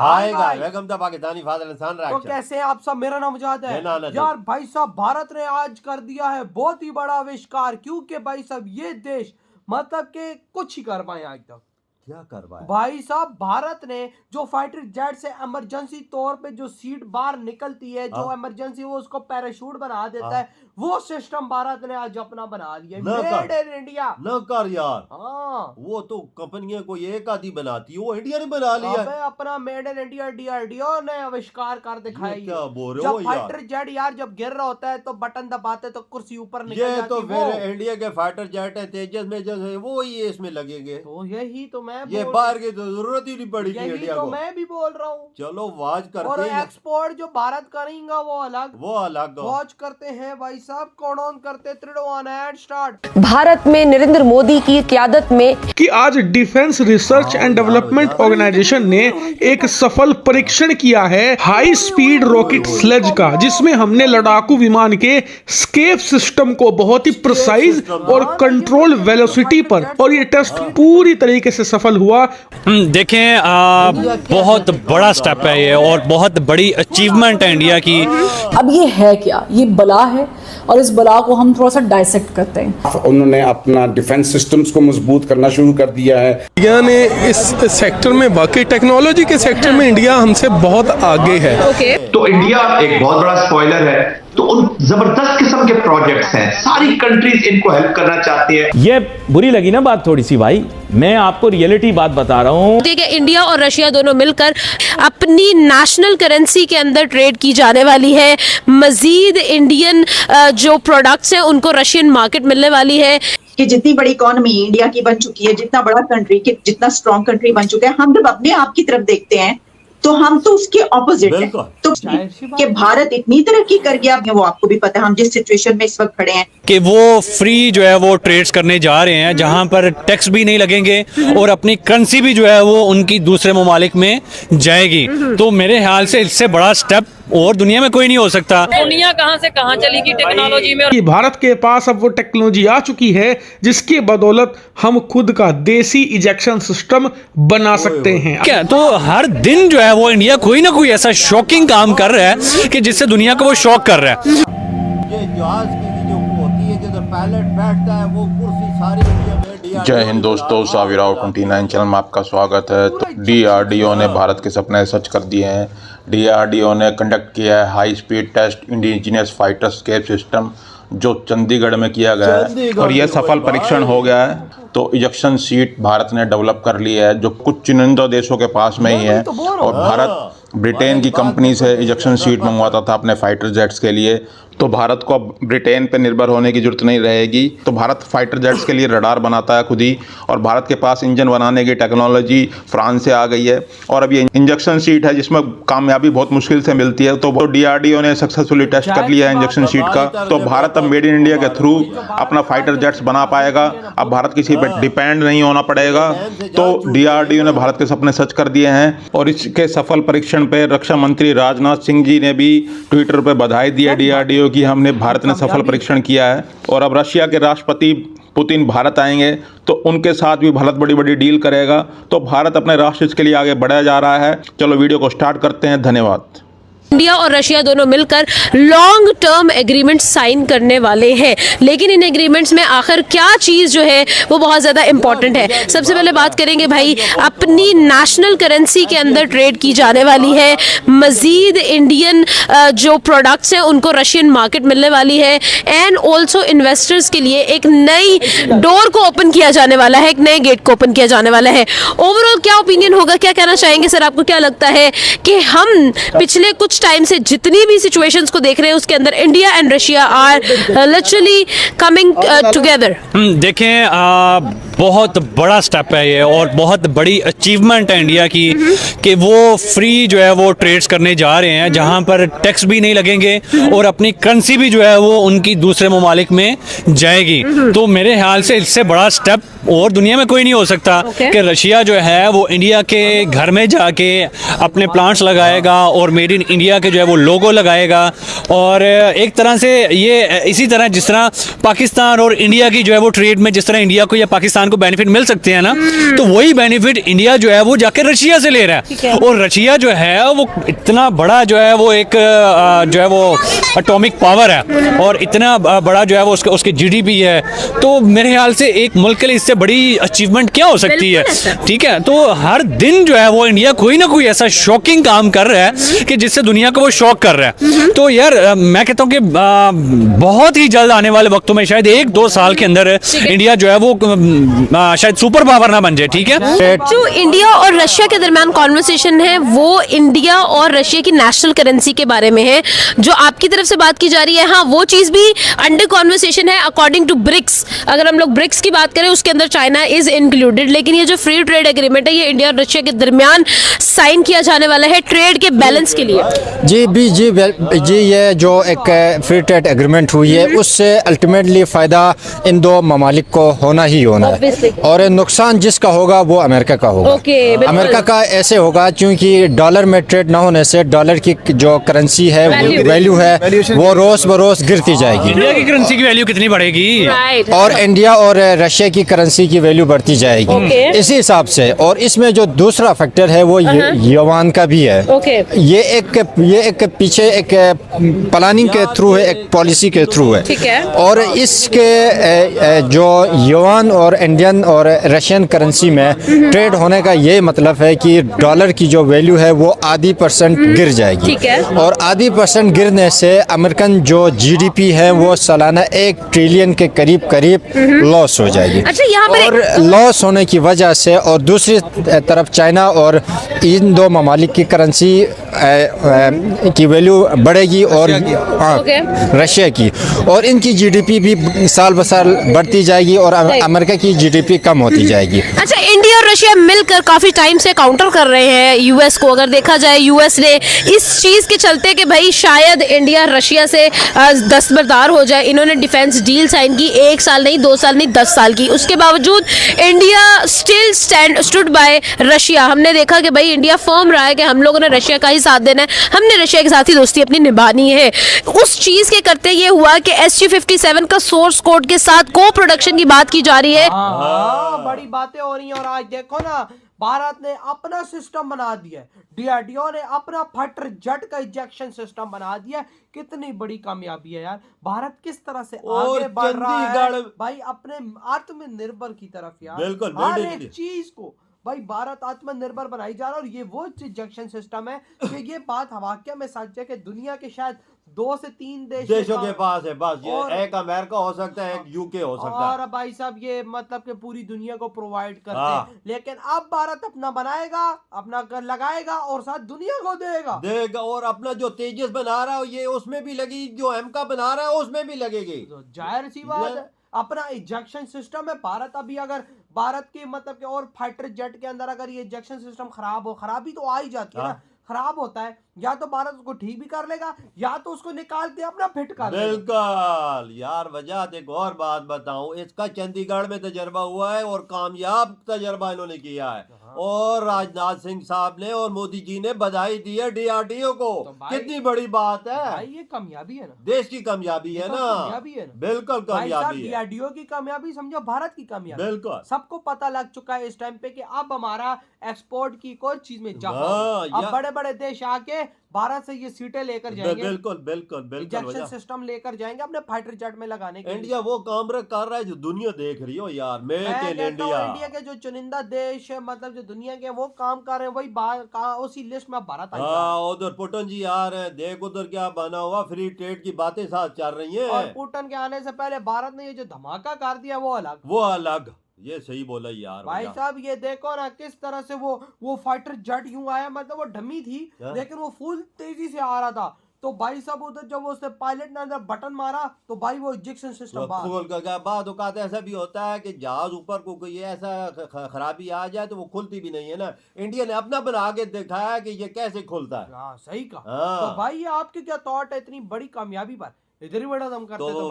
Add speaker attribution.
Speaker 1: आएगा। Welcome the Pakistani father इंसान
Speaker 2: तो
Speaker 1: रिएक्शन।
Speaker 2: कैसे हैं आप सब? मेरा नाम मुजाहिद है।
Speaker 1: मेरा नाम है
Speaker 2: यार भाई साहब, भारत ने आज कर दिया है बहुत ही बड़ा आविष्कार, क्योंकि भाई साहब ये देश मतलब के कुछ ही कर पाए आज तक।
Speaker 1: क्या करवाया
Speaker 2: भाई साहब, भारत ने जो फाइटर जेट से इमरजेंसी तौर पे जो सीट बाहर निकलती है, जो इमरजेंसी वो उसको पैराशूट बना देता है, वो सिस्टम भारत ने आज अपना बना लिया। Made in India.
Speaker 1: न कर यार।
Speaker 2: हाँ,
Speaker 1: वो तो कंपनियां कोई एक आधी बनाती है, वो इंडिया ने बना लिया।
Speaker 2: अबे अपना मेड इन इंडिया डीआरडीओ ने आविष्कार कर दिखाया।
Speaker 1: ये क्या बोल रहे हो
Speaker 2: जब
Speaker 1: यार?
Speaker 2: फाइटर जेट यार जब गिर रहा होता है तो बटन दबाते तो कुर्सी ऊपर निकल
Speaker 1: ये
Speaker 2: जाती
Speaker 1: तो
Speaker 2: वो।
Speaker 1: फिर इंडिया के फाइटर जेट है, तेजस में जो है वो ही इसमें लगेंगे।
Speaker 2: तो यही तो मैं
Speaker 1: ये
Speaker 2: बोल
Speaker 1: बाहर की तो जरूरत ही नहीं पड़ी थी
Speaker 2: यही
Speaker 1: इंडिया
Speaker 2: तो
Speaker 1: को।
Speaker 2: मैं भी बोल रहा हूँ।
Speaker 1: चलो वाज
Speaker 2: और
Speaker 1: करते हैं,
Speaker 2: एक्सपोर्ट जो भारत करेगा वो अलग।
Speaker 1: वो अलग।
Speaker 2: वॉच करते हैं भाई साहब, कौन ऑन करते 3 1 एंड स्टार्ट।
Speaker 3: भारत में नरेंद्र मोदी की क़यादत में
Speaker 4: कि आज defence research and development organisation ने एक सफल परीक्षण किया है हाई स्पीड रॉकेट स्लेज का, जिसमें हमने लड़ाकू विमान के स्केप सिस्टम को बहुत ही प्रिसाइज और कंट्रोल वेलोसिटी पर, और ये टेस्ट पूरी तरीके से सफल हुआ।
Speaker 5: देखें बहुत बड़ा स्टेप है ये और बहुत बड़ी अचीवमेंट है इंडिया की।
Speaker 6: अब ये है क्या? ये बला है और इस बला को हम थोड़ा सा डाइसेक्ट करते हैं।
Speaker 7: उन्होंने अपना डिफेंस सिस्टम्स को मजबूत करना शुरू कर दिया है।
Speaker 4: इंडिया ने इस सेक्टर में, बाकी टेक्नोलॉजी के सेक्टर में इंडिया हमसे बहुत आगे है।
Speaker 8: तो इंडिया एक बहुत बड़ा स्पॉइलर है, तो उन जबरदस्त किस्म के प्रोजेक्ट्स हैं, सारी कंट्रीज इनको हेल्प करना चाहती है।
Speaker 9: ये बुरी लगी ना बात थोड़ी सी भाई, मैं आपको रियलिटी बात बता रहा हूँ।
Speaker 3: देखिए, इंडिया और रशिया दोनों मिलकर अपनी नेशनल करेंसी के अंदर ट्रेड की जाने वाली है। मजीद इंडियन जो प्रोडक्ट्स हैं उनको रशियन मार्केट मिलने वाली है।
Speaker 10: कि जितनी बड़ी इकोनॉमी इंडिया की बन चुकी है, जितना बड़ा कंट्री, जितना स्ट्रॉन्ग कंट्री बन चुका है, हम जब अपने आप की तरफ देखते हैं तो हम तो उसके ऑपोजिट है। तो कि भारत इतनी तरक्की कर गया, वो आपको भी पता है, हम जिस सिचुएशन में इस वक्त खड़े हैं
Speaker 5: कि वो फ्री जो है वो ट्रेड्स करने जा रहे हैं, जहां पर टैक्स भी नहीं लगेंगे और अपनी करेंसी भी जो है वो उनकी दूसरे ममालिक में जाएगी। तो मेरे ख्याल से इससे बड़ा स्टेप और दुनिया में कोई नहीं हो सकता।
Speaker 11: दुनिया कहां से कहां चली गई टेक्नोलॉजी में।
Speaker 4: कि भारत के पास अब वो टेक्नोलॉजी आ चुकी है जिसकी बदौलत हम खुद का देसी इजेक्शन सिस्टम बना सकते हैं।
Speaker 5: क्या तो हर दिन जो है वो इंडिया कोई ना कोई ऐसा शॉकिंग काम कर रहा है कि जिससे दुनिया को वो शॉक कर रहा है।
Speaker 1: ये जहाज की जो होती है, जो पायलट बैठता है, वो कुर्सी सारी इंडिया में
Speaker 7: जय हिंद दोस्तों, साविराव 29 चैनल में आपका स्वागत है। तो डीआरडीओ ने भारत के सपने सच कर दिए हैं। डीआरडीओ ने कंडक्ट किया है high speed test indigenous fighter escape system, जो चंडीगढ़ में किया गया है और यह सफल परीक्षण हो गया है। तो इजेक्शन सीट भारत ने डेवलप कर ली है, जो कुछ चुनिंदा देशों के पास में ही है। और भारत ब्रिटेन की कंपनी से इजेक्शन सीट मंगवाता था अपने फाइटर जेट्स के लिए, तो भारत को अब ब्रिटेन पे निर्भर होने की जरूरत नहीं रहेगी। तो भारत फाइटर जेट्स के लिए रडार बनाता है खुद ही, और भारत के पास इंजन बनाने की टेक्नोलॉजी फ्रांस से आ गई है। और अब ये इंजेक्शन सीट है जिसमें कामयाबी बहुत मुश्किल से मिलती है, तो वो डीआरडीओ ने सक्सेसफुली टेस्ट कर लिया है इंजेक्शन सीट का। तो भारत अब मेड इन इंडिया के थ्रू अपना फाइटर जेट्स बना पाएगा। अब भारत किसी पर डिपेंड नहीं होना पड़ेगा। तो डीआरडीओ ने भारत के सपने सच कर दिए हैं। और इसके सफल परीक्षण पे रक्षा मंत्री राजनाथ सिंह जी ने भी ट्विटर पर बधाई दी है डीआरडीओ कि हमने भारत ने सफल परीक्षण किया है। और अब रशिया के राष्ट्रपति पुतिन भारत आएंगे तो उनके साथ भी भारत बड़ी बड़ी डील करेगा। तो भारत अपने राष्ट्र के लिए आगे बढ़ा जा रहा है। चलो वीडियो को स्टार्ट करते हैं। धन्यवाद।
Speaker 3: इंडिया और रशिया दोनों मिलकर लॉन्ग टर्म एग्रीमेंट साइन करने वाले हैं, लेकिन इन एग्रीमेंट्स में आखिर क्या चीज़ जो है वो बहुत ज़्यादा इंपॉर्टेंट है। सबसे पहले बात करेंगे भाई, अपनी नेशनल करेंसी के अंदर ट्रेड की जाने वाली है। मज़ीद इंडियन जो प्रोडक्ट्स हैं उनको रशियन मार्केट मिलने वाली है। एंड ऑल्सो इन्वेस्टर्स के लिए एक नई डोर को ओपन किया जाने वाला है, एक नए गेट को ओपन किया जाने वाला है। ओवरऑल क्या ओपिनियन होगा, क्या कहना चाहेंगे सर? आपको क्या लगता है कि हम पिछले कुछ टाइम से जितनी भी सिचुएशंस को देख रहे हैं उसके अंदर India and Russia are literally coming together?
Speaker 5: देखें बहुत बड़ा स्टेप है ये और बहुत बड़ी अचीवमेंट है इंडिया की कि वो फ्री जो है वो ट्रेड्स करने जा रहे हैं, जहां पर टैक्स भी नहीं लगेंगे और अपनी करेंसी भी जो है वो उनकी दूसरे ममालिक में जाएगी। तो मेरे ख्याल से इससे बड़ा स्टेप और दुनिया में कोई नहीं हो सकता कि रशिया जो है वो इंडिया के घर में जाके अपने प्लांट्स लगाएगा और मेड इन इंडिया के जो है वो लोगो लगाएगा। और एक तरह से ये इसी तरह जिस तरह पाकिस्तान और इंडिया की जो है वो ट्रेड में जिस तरह इंडिया को या पाकिस्तान को बेनिफिट मिल सकते हैं ना, तो वही बेनिफिट इंडिया जो है वो जाके रशिया से ले रहा है। और रशिया जो है वो इतना बड़ा जो है वो एक जो है वो एटॉमिक पावर है और इतना बड़ा जो है वो उसके जीडीपी है, तो मेरे ख्याल से एक मुल्क के लिए इससे बड़ी अचीवमेंट क्या हो सकती है। ठीक है, तो हर दिन जो है वो इंडिया कोई ना कोई ऐसा शॉकिंग काम कर रहा है कि जिससे दुनिया को वो शॉक कर रहा है। तो यार मैं कहता हूँ कि बहुत ही जल्द आने वाले वक्तों में शायद 1-2 साल के अंदर इंडिया जो है वो शायद सुपर पावर ना बन जाए। ठीक है,
Speaker 3: जो इंडिया और रशिया के दरमियान कॉन्वर्सेशन है वो इंडिया और रशिया की नेशनल करेंसी के बारे में है, जो आपकी तरफ से बात की जा रही है। हाँ, वो चीज भी अंडर कॉन्वर्सेशन है अकॉर्डिंग टू ब्रिक्स। अगर हम लोग ब्रिक्स की बात करें उसके अंदर चाइना इज इंक्लूडेड, लेकिन ये जो फ्री ट्रेड एग्रीमेंट है ये इंडिया और रशिया के दरमियान साइन किया जाने वाला है ट्रेड के बैलेंस के लिए।
Speaker 12: जी, ये जो एक फ्री ट्रेड एग्रीमेंट हुई है उससे अल्टीमेटली फ़ायदा इन दो ममालिक को होना ही होना है, और नुकसान जिसका होगा वो अमेरिका का होगा। अमेरिका का ऐसे होगा क्योंकि डॉलर में ट्रेड ना होने से डॉलर की जो करेंसी है वैल्यू है वो रोज बरोज गिरती जाएगी।
Speaker 5: इंडिया की करेंसी की वैल्यू कितनी बढ़ेगी
Speaker 12: और इंडिया और रशिया की करेंसी की वैल्यू बढ़ती जाएगी इसी हिसाब से। और इसमें जो दूसरा फैक्टर है वो युआन का भी है। ये एक पीछे एक प्लानिंग के थ्रू है, एक पॉलिसी के थ्रू है। और इसके जो युआन और इंडियन और रशियन करेंसी में ट्रेड होने का ये मतलब है कि डॉलर की जो वैल्यू है वो आधी % गिर जाएगी, और आधी % गिरने से अमेरिकन जो जीडीपी है वो सालाना 1 ट्रिलियन के करीब लॉस हो जाएगी। और लॉस होने की वजह से और दूसरी तरफ चाइना और इन दो ममालिक की करेंसी की वैल्यू बढ़ेगी और रशिया की, और इनकी जीडीपी भी साल ब साल बढ़ती जाएगी और अमेरिका की जीडीपी कम होती जाएगी।
Speaker 3: अच्छा, इंडिया और रशिया मिलकर काफी टाइम से काउंटर कर रहे हैं यूएस को। अगर देखा जाए यूएस ने इस चीज के चलते कि भाई शायद इंडिया रशिया से दस्तबरदार हो जाए, इन्होंने डिफेंस डील साइन की 1 साल नहीं 2 साल नहीं 10 साल की। उसके बावजूद India still stood by Russia. हमने देखा कि भाई इंडिया फर्म रहा है कि हम लोगों ने रशिया का ही साथ देना है, हमने रशिया के साथ ही दोस्ती अपनी निभानी है। उस चीज के करते ये हुआ कि SG-57 का सोर्स कोड के साथ को प्रोडक्शन की बात की जा रही है।
Speaker 2: बड़ी बातें हो रही हैं। और आज देखो ना, भारत ने अपना सिस्टम बना दिया, डीआरडीओ ने अपना फाइटर जेट का इंजेक्शन सिस्टम बना दिया। कितनी बड़ी कामयाबी है यार, भारत किस तरह से आगे बढ़ रहा है भाई अपने आत्मनिर्भर की तरफ यार।
Speaker 1: बिल्कुल,
Speaker 2: हर एक चीज को भाई भारत आत्मनिर्भर बनाई जा रहा है। और ये वो इंजेक्शन सिस्टम है कि ये बात वाकई में सच है कि दुनिया के शायद 2 से 3
Speaker 1: देशों के पास है बस। ये एक अमेरिका हो सकता है, एक यूके हो सकता है,
Speaker 2: और भाई साहब ये मतलब कि पूरी दुनिया को प्रोवाइड करते हैं। लेकिन अब भारत अपना बनाएगा, अपना लगाएगा और साथ दुनिया को देगा।
Speaker 1: और अपना जो तेजस बना रहा है ये उसमें भी लगी, जो एमका बना रहा है उसमें भी लगेगी।
Speaker 2: तो जाहिर सी बात है अपना इंजेक्शन सिस्टम है। भारत अभी अगर भारत की मतलब कि और फाइटर जेट के अंदर अगर ये इंजेक्शन सिस्टम खराबी तो आ ही जाती है ना। खराब होता है या तो भारत उसको ठीक भी कर लेगा या तो उसको निकाल के अपना फिट कर लेगा।
Speaker 1: बिल्कुल यार, वजह एक और बात बताऊं, इसका चंडीगढ़ में तजर्बा हुआ है और कामयाब तजर्बा इन्होंने किया है। और राजनाथ सिंह साहब ने और मोदी जी ने बधाई दी है डीआरडीओ को। तो कितनी बड़ी बात है
Speaker 2: भाई, ये कामयाबी है ना,
Speaker 1: देश की कामयाबी है ना। बिल्कुल कामयाबी है,
Speaker 2: डीआरडीओ की कामयाबी समझो भारत की कामयाबी।
Speaker 1: बिल्कुल
Speaker 2: सबको पता लग चुका है इस टाइम पे कि अब हमारा एक्सपोर्ट की कोई चीज में अब बड़े बड़े देश आके भारत से ये सीटें लेकर जाएंगे।
Speaker 1: बिल्कुल
Speaker 2: इंजेक्शन सिस्टम लेकर जाएंगे अपने फाइटर जेट में लगाने के।
Speaker 1: इंडिया वो काम कर रहा है जो दुनिया देख रही हो यार। मेक इन इंडिया
Speaker 2: के जो चुनिंदा देश है मतलब जो दुनिया के वो काम कर रहे हैं, वही उसी लिस्ट में भारत आई।
Speaker 1: उधर पुटन जी आ रहे हैं, देख उधर क्या बना हुआ, फ्री ट्रेड की बातें साथ चल रही हैं।
Speaker 2: और पुटन के आने से पहले भारत ने ये जो धमाका कर दिया वो अलग।
Speaker 1: ये सही बोला यार
Speaker 2: भाई साहब। ये देखो ना किस तरह से वो फाइटर जेट यूं आया, मतलब वो डमी थी लेकिन वो फुल तेजी से आ रहा था। तो भाई साहब उधर जब उसने पायलट ने अंदर बटन मारा तो भाई वो इंजेक्शन सिस्टम
Speaker 1: बाद ऐसा भी होता है कि जहाज ऊपर को कोई ऐसा खराबी आ जाए तो वो खुलती भी नहीं है ना। इंडिया ने अपना बना के दिखाया कि ये कैसे खुलता है।
Speaker 2: सही कहा। तो भाई ये आपके क्या थॉट है इतनी बड़ी कामयाबी पर? इधर ही बड़ा दम करते तो